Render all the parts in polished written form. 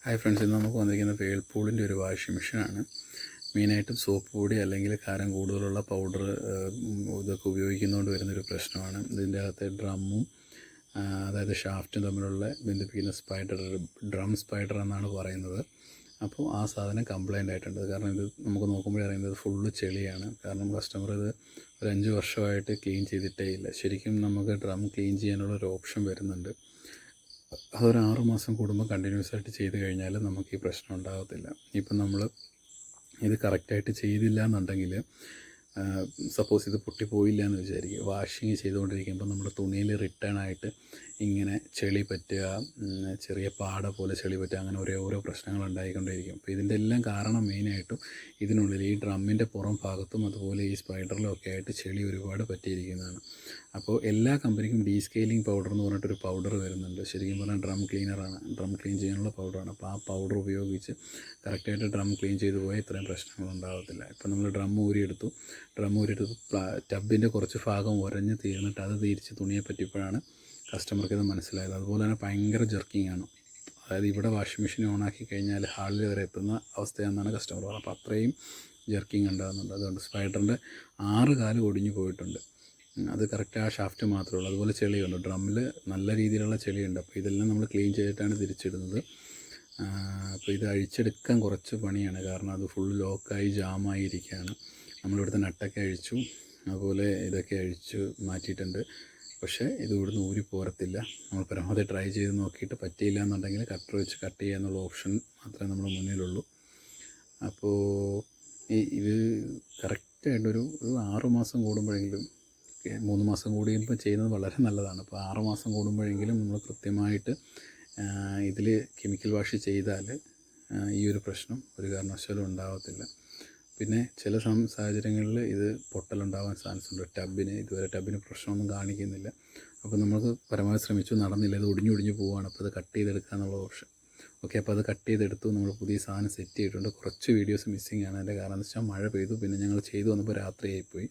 Hi friends, ഇന്ന് നമുക്ക് വന്നിരിക്കുന്നത് വേൾപൂളിൻ്റെ ഒരു വാഷിംഗ് മെഷീനാണ്. മെയിനായിട്ടും സോപ്പ് പൊടി അല്ലെങ്കിൽ കാരം കൂടുതലുള്ള പൗഡർ ഇതൊക്കെ ഉപയോഗിക്കുന്നതുകൊണ്ട് വരുന്നൊരു പ്രശ്നമാണ്. ഇതിൻ്റെ അകത്തെ ഡ്രമ്മും അതായത് ഷാഫ്റ്റും തമ്മിലുള്ള ബന്ധിപ്പിക്കുന്ന സ്പൈഡർ, ഡ്രം സ്പൈഡർ എന്നാണ് പറയുന്നത്. അപ്പോൾ ആ സാധനം കംപ്ലൈൻ്റ് ആയിട്ടുണ്ട്. കാരണം ഇത് നമുക്ക് നോക്കുമ്പോഴേ അറിയുന്നത് ഫുള്ള് ചെളിയാണ്. കാരണം കസ്റ്റമർ ഇത് ഒരു 5 വർഷമായിട്ട് ക്ലീൻ ചെയ്തിട്ടേ ഇല്ല. ശരിക്കും നമുക്ക് ഡ്രം ക്ലീൻ ചെയ്യാനുള്ള ഒരു ഓപ്ഷൻ വരുന്നുണ്ട്. അതൊരു 6 മാസം കൂടുമ്പോൾ കണ്ടിന്യൂസ് ആയിട്ട് ചെയ്ത് കഴിഞ്ഞാൽ നമുക്ക് ഈ പ്രശ്നം ഉണ്ടാകത്തില്ല. ഇപ്പം നമ്മൾ ഇത് കറക്റ്റായിട്ട് ചെയ്തില്ല എന്നുണ്ടെങ്കിൽ, സപ്പോസ് ഇത് പൊട്ടിപ്പോയില്ല എന്ന് വിചാരിക്കുക, വാഷിങ് ചെയ്തുകൊണ്ടിരിക്കുമ്പോൾ നമ്മുടെ തുണിയിൽ റിട്ടേൺ ആയിട്ട് ഇങ്ങനെ ചെളി പറ്റുക, ചെറിയ പാട പോലെ ചെളി പറ്റുക, അങ്ങനെ ഓരോ പ്രശ്നങ്ങൾ ഉണ്ടായിക്കൊണ്ടേയിരിക്കും. അപ്പോൾ ഇതിൻ്റെ എല്ലാം കാരണം മെയിനായിട്ടും ഇതിനുള്ളിൽ ഈ ഡ്രമ്മിൻ്റെ പുറം ഭാഗത്തും അതുപോലെ ഈ സ്പൈഡറിലും ഒക്കെ ആയിട്ട് ചെളി ഒരുപാട് പറ്റിയിരിക്കുന്നതാണ്. അപ്പോൾ എല്ലാ കമ്പനിക്കും ഡീസ്കെയിലിംഗ് പൗഡർ എന്ന് പറഞ്ഞിട്ടൊരു പൗഡർ വരുന്നുണ്ട്. ശരിക്കും പറഞ്ഞാൽ ഡ്രം ക്ലീനറാണ്, ഡ്രം ക്ലീൻ ചെയ്യാനുള്ള പൗഡറാണ്. അപ്പോൾ ആ പൗഡർ ഉപയോഗിച്ച് കറക്റ്റായിട്ട് ഡ്രം ക്ലീൻ ചെയ്ത് പോയാൽ ഇത്രയും പ്രശ്നങ്ങളുണ്ടാകത്തില്ല. ഇപ്പോൾ നമ്മൾ ഡ്രം ഊരിയെടുത്തു, ടബിൻ്റെ കുറച്ച് ഭാഗം ഉരഞ്ഞ് തീർന്നിട്ട് അത് തിരിച്ച് തുണിയെ പറ്റിയപ്പോഴാണ് കസ്റ്റമർക്ക് ഇത് മനസ്സിലായത്. അതുപോലെ തന്നെ ഭയങ്കര ജർക്കിംഗ് ആണ്. അതായത് ഇവിടെ വാഷിംഗ് മെഷീൻ ഓണാക്കി കഴിഞ്ഞാൽ ഹാളിൽ വരെ എത്തുന്ന അവസ്ഥയാണെന്നാണ് കസ്റ്റമർ പറഞ്ഞത്. അപ്പോൾ അത്രയും ജർക്കിംഗ് ഉണ്ടാകുന്നുണ്ട്. അതുകൊണ്ട് സ്പൈഡറിൻ്റെ 6 കാല് ഒടിഞ്ഞു പോയിട്ടുണ്ട്. അത് കറക്റ്റ് ആ ഷാഫ്റ്റ് മാത്രമേ ഉള്ളൂ. അതുപോലെ ചെളിയുണ്ട്, ഡ്രമ്മിൽ നല്ല രീതിയിലുള്ള ചെളിയുണ്ട്. അപ്പോൾ ഇതെല്ലാം നമ്മൾ ക്ലീൻ ചെയ്തിട്ടാണ് തിരിച്ചിടുന്നത്. അപ്പോൾ ഇത് അഴിച്ചെടുക്കാൻ കുറച്ച് പണിയാണ്. കാരണം അത് ഫുൾ ലോക്കായി ജാമായി ഇരിക്കുകയാണ്. നമ്മളിവിടുത്തെ നട്ടൊക്കെ അഴിച്ചു, അതുപോലെ ഇതൊക്കെ അഴിച്ച് മാറ്റിയിട്ടുണ്ട്. പക്ഷേ ഇത് ഇവിടുന്ന് ഊരി പോരത്തില്ല. നമ്മൾ പരമാവധി ട്രൈ ചെയ്ത് നോക്കിയിട്ട് പറ്റിയില്ല എന്നുണ്ടെങ്കിൽ കട്ടർ വെച്ച് കട്ട് ചെയ്യുക എന്നുള്ള ഓപ്ഷൻ മാത്രമേ നമ്മുടെ മുന്നിലുള്ളൂ. അപ്പോൾ ഇത് കറക്റ്റായിട്ടൊരു 6 മാസം കൂടുമ്പോഴെങ്കിലും, 3 മാസം കൂടുമ്പോൾ ചെയ്യുന്നത് വളരെ നല്ലതാണ്. അപ്പോൾ 6 മാസം കൂടുമ്പോഴെങ്കിലും നമ്മൾ കൃത്യമായിട്ട് ഇതിൽ കെമിക്കൽ വാഷ് ചെയ്താൽ ഈ ഒരു പ്രശ്നം ഒരു കാരണവശാലും ഉണ്ടാകത്തില്ല. പിന്നെ ചില സാഹചര്യങ്ങളിൽ ഇത് പൊട്ടലുണ്ടാകാൻ ചാൻസ് ഉണ്ട്. ഇതുവരെ ടബിന് പ്രശ്നമൊന്നും കാണിക്കുന്നില്ല. അപ്പോൾ നമുക്ക് പരമാവധി ശ്രമിച്ചു, നടന്നില്ല. ഇത് ഒടിഞ്ഞു പോവുകയാണ്. അപ്പോൾ അത് കട്ട് ചെയ്തെടുക്കുക എന്നുള്ള ഓപ്ഷൻ. ഓക്കെ, അപ്പോൾ അത് കട്ട് ചെയ്തെടുത്തു. നമ്മൾ പുതിയ സാധനം സെറ്റ് ചെയ്തിട്ടുണ്ട്. കുറച്ച് വീഡിയോസ് മിസ്സിംഗ് ആണ്. അതിൻ്റെ കാരണം എന്ന് വെച്ചാൽ മഴ പെയ്തു, പിന്നെ ഞങ്ങൾ ചെയ്തു വന്നപ്പോൾ രാത്രിയായിപ്പോയി.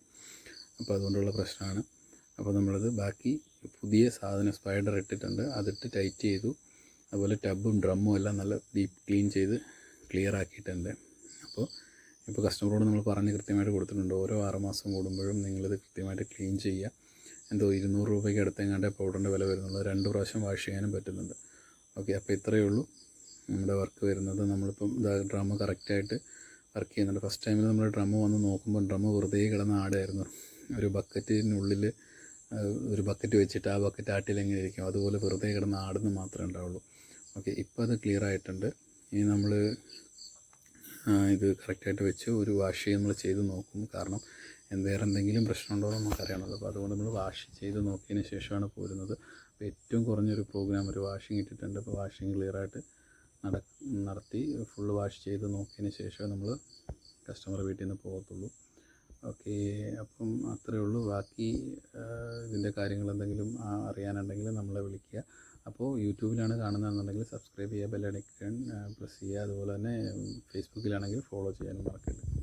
അപ്പോൾ അതുകൊണ്ടുള്ള പ്രശ്നമാണ്. അപ്പോൾ നമ്മളത് ബാക്കി പുതിയ സാധനം സ്പൈഡർ ഇട്ടിട്ടുണ്ട്, അതിട്ട് ടൈറ്റ് ചെയ്തു. അതുപോലെ ടബും ഡ്രമ്മും എല്ലാം നല്ല ഡീപ്പ് ക്ലീൻ ചെയ്ത് ക്ലിയർ ആക്കിയിട്ടുണ്ട്. ഇപ്പോൾ കസ്റ്റമറോട് നമ്മൾ പറഞ്ഞ് കൃത്യമായിട്ട് കൊടുത്തിട്ടുണ്ട്. ഓരോ 6 മാസം കൂടുമ്പോഴും നിങ്ങളിത് കൃത്യമായിട്ട് ക്ലീൻ ചെയ്യുക. എന്തോ 200 രൂപയ്ക്ക് അടുത്തെങ്ങാണ്ട് പൗഡറിൻ്റെ വില വരുന്നുള്ളൂ. 2 പ്രാവശ്യം വാഷ് ചെയ്യാനും പറ്റുന്നുണ്ട്. ഓക്കെ, അപ്പോൾ ഇത്രയേ ഉള്ളൂ നമ്മുടെ വർക്ക് വരുന്നത്. നമ്മളിപ്പം ഡ്രമ്മ് കറക്റ്റായിട്ട് വർക്ക് ചെയ്യുന്നുണ്ട്. ഫസ്റ്റ് ടൈമിൽ നമ്മൾ ഡ്രമ്മ് വന്ന് നോക്കുമ്പോൾ ഡ്രമ്മ് വെറുതെ കിടന്ന് ആടായിരുന്നു. ഒരു ബക്കറ്റിനുള്ളിൽ ഒരു ബക്കറ്റ് വെച്ചിട്ട് ആ ബക്കറ്റ് ആട്ടിലെങ്ങനെ ഇരിക്കും, അതുപോലെ വെറുതെ കിടന്ന് ആടുന്ന് മാത്രമേ ഉണ്ടാവുള്ളൂ. ഓക്കെ, ഇപ്പോൾ അത് ക്ലിയർ ആയിട്ടുണ്ട്. ഇനി നമ്മൾ ഇത് കറക്റ്റായിട്ട് വെച്ച് ഒരു വാഷ് നമ്മൾ ചെയ്ത് നോക്കും. കാരണം വേറെ എന്തെങ്കിലും പ്രശ്നമുണ്ടോ എന്ന് നമുക്കറിയണമല്ലോ. അപ്പോൾ അതുകൊണ്ട് നമ്മൾ വാഷ് ചെയ്ത് നോക്കിയതിന് ശേഷമാണ് പോരുന്നത്. അപ്പോൾ ഏറ്റവും കുറഞ്ഞൊരു പ്രോഗ്രാം ഒരു വാഷിംഗ് ഇട്ടിട്ടുണ്ട്. അപ്പോൾ വാഷിംഗ് ക്ലിയറായിട്ട് നടത്തി ഫുള്ള് വാഷ് ചെയ്ത് നോക്കിയതിന് ശേഷമേ നമ്മൾ കസ്റ്റമർ വീട്ടിൽ നിന്ന് പോകത്തുള്ളൂ. ഓക്കെ, അപ്പം അത്രയേ ഉള്ളൂ. ബാക്കി ഇതിൻ്റെ കാര്യങ്ങൾ എന്തെങ്കിലും അറിയാനുണ്ടെങ്കിൽ നമ്മളെ വിളിക്കുക. അപ്പോൾ യൂട്യൂബിലാണ് കാണുന്നതെന്നുണ്ടെങ്കിൽ സബ്സ്ക്രൈബ് ചെയ്യുക, ബെല്ലൈക്കൺ പ്രസ് ചെയ്യുക. അതുപോലെ തന്നെ ഫേസ്ബുക്കിലാണെങ്കിൽ ഫോളോ ചെയ്യാനും മറക്കരുത്.